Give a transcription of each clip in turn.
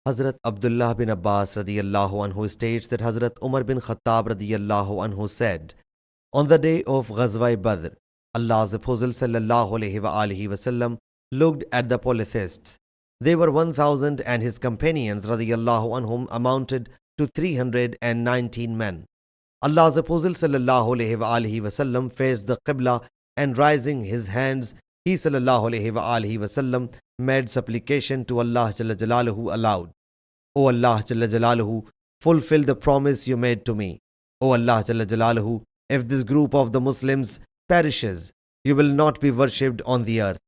Hazrat Abdullah bin Abbas radiyallahu anhu states that Hazrat Umar bin Khattab radiyallahu anhu said, on the day of Ghazwa Badr, Allah's Apostle sallallahu alayhi wasallam looked at the polytheists. They were 1,000 and his companions radiyallahu anhum amounted to 319 men. Allah's Apostle sallallahu alayhi wasallam faced the Qibla and raising his hands, he sallallahu alayhi wasallam made supplication to Allah Jalla Jalaluhu aloud. O Allah Jalla Jalaluhu, fulfill the promise you made to me. O Allah Jalla Jalaluhu, if this group of the Muslims perishes, you will not be worshipped on the earth.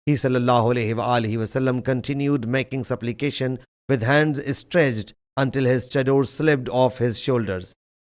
He sallallahu alayhi wasallam continued making supplication with hands stretched until his chador slipped off his shoulders.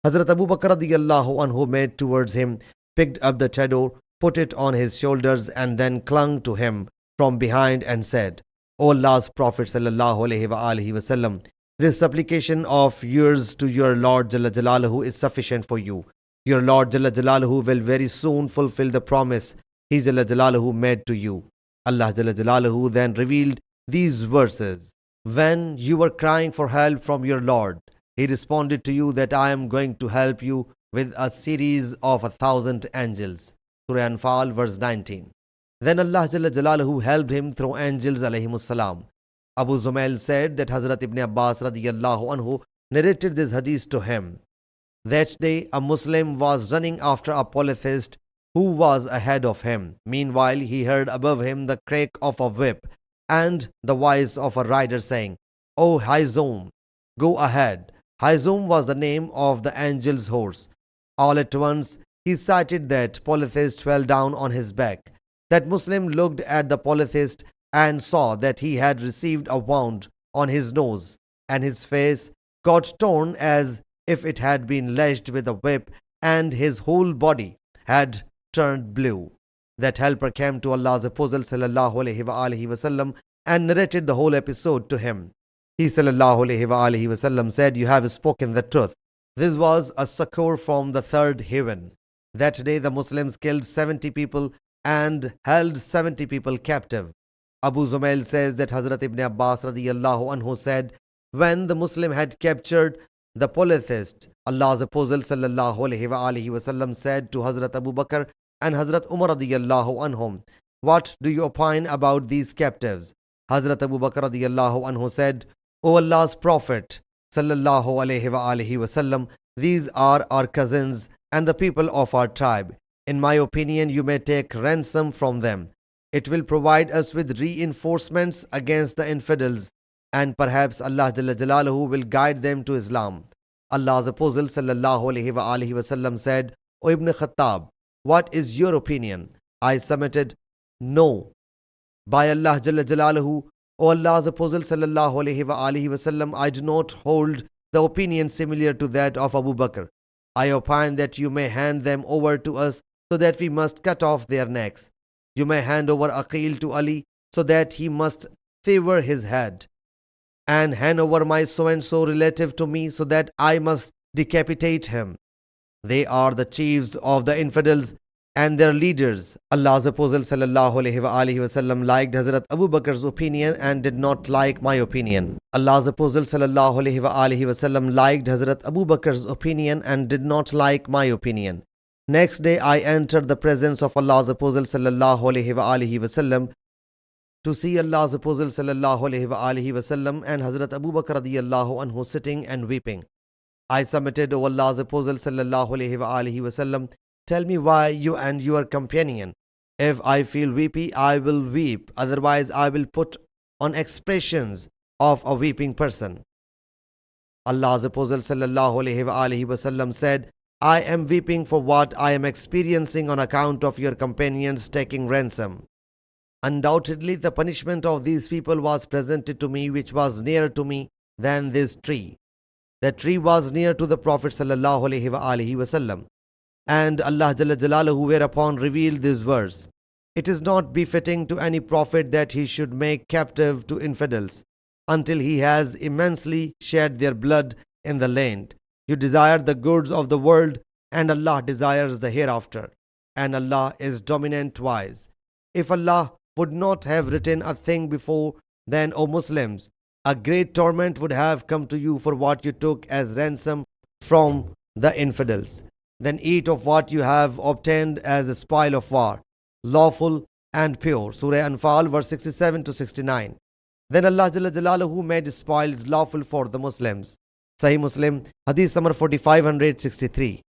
Hazrat Abu Bakr radiyallahu anhu made towards him, picked up the chador, put it on his shoulders and then clung to him from behind and said, O Allah's Prophet sallallahu alayhi wasallam, this supplication of yours to your Lord Jalla Jalaluhu is sufficient for you. Your Lord Jalla Jalaluhu will very soon fulfill the promise He Jalla Jalaluhu made to you. Allah Jalla Jalaluhu then revealed these verses. When you were crying for help from your Lord, He responded to you that I am going to help you with a series of 1,000 angels. Surah Anfal verse 19. Then Allah Jalla Jalaluhu helped him through angels alayhimus salam. Abu Zumail said that Hazrat Ibn Abbas radiyallahu anhu narrated this hadith to him. That day a Muslim was running after a polytheist who was ahead of him. Meanwhile he heard above him the crack of a whip and the voice of a rider saying, O Hayzum, go ahead. Hayzum was the name of the angel's horse. All at once he sighted that polytheist fell down on his back. That Muslim looked at the polytheist and saw that he had received a wound on his nose and his face got torn as if it had been lashed with a whip and his whole body had turned blue. That helper came to Allah's Apostle sallallahu alayhi wasallam and narrated the whole episode to him. He sallallahu alayhi wasallam said, you have spoken the truth. This was a succor from the third heaven. That day the Muslims killed 70 people and held 70 people captive. Abu Zumail says that Hazrat Ibn Abbas radiyallahu anhu said, when the Muslim had captured the polytheist, Allah's Apostle sallallahu alayhi wasallam said to Hazrat Abu Bakr and Hazrat Umar radiyallahu anhum, what do you opine about these captives? Hazrat Abu Bakr radiyallahu anhu said, O Allah's Prophet sallallahu alayhi wasallam, these are our cousins and the people of our tribe. In my opinion, you may take ransom from them. It will provide us with reinforcements against the infidels, and perhaps Allah Jalla Jalaluhu will guide them to Islam. Allah's Apostle sallallahu alayhi wasallam said, O Ibn Khattab, what is your opinion? I submitted, no. By Allah Jalla Jalaluhu, O Allah's Apostle sallallahu alayhi wasallam, I do not hold the opinion similar to that of Abu Bakr. I opine that you may hand them over to us so that we must cut off their necks. You may hand over Aqil to Ali so that he must sever his head, and hand over my so-and-so relative to me so that I must decapitate him. They are the chiefs of the infidels and their leaders. Allah's Apostle sallallahu alayhi wasallam liked Hazrat Abu Bakr's opinion and did not like my opinion. Allah's Apostle sallallahu alayhi wasallam liked Hazrat Abu Bakr's opinion and did not like my opinion. Next day I entered the presence of Allah's Apostle sallallahu alayhi wasallam to see Allah's Apostle sallallahu alayhi wasallam and Hazrat Abu Bakr radiyallahu anhu sitting and weeping. I submitted, O Allah's Apostle sallallahu alayhi wasallam, tell me why you and your companion. If I feel weepy, I will weep. Otherwise, I will put on expressions of a weeping person. Allah's Apostle sallallahu alayhi wasallam said, I am weeping for what I am experiencing on account of your companions taking ransom. Undoubtedly, the punishment of these people was presented to me, which was nearer to me than this tree. That tree was near to the Prophet sallallahu alayhi wasallam. And Allah Jalla Jalaluhu whereupon revealed this verse. It is not befitting to any prophet that he should make captive to infidels until he has immensely shed their blood in the land. You desire the goods of the world, and Allah desires the hereafter, and Allah is dominant wise. If Allah would not have written a thing before, then, O Muslims, a great torment would have come to you for what you took as ransom from the infidels. Then eat of what you have obtained as a spoil of war, lawful and pure. Surah Anfal, verse 67 to 69. Then Allah Jalla Jalaluhu made spoils lawful for the Muslims. Sahih Muslim Hadees number 4563.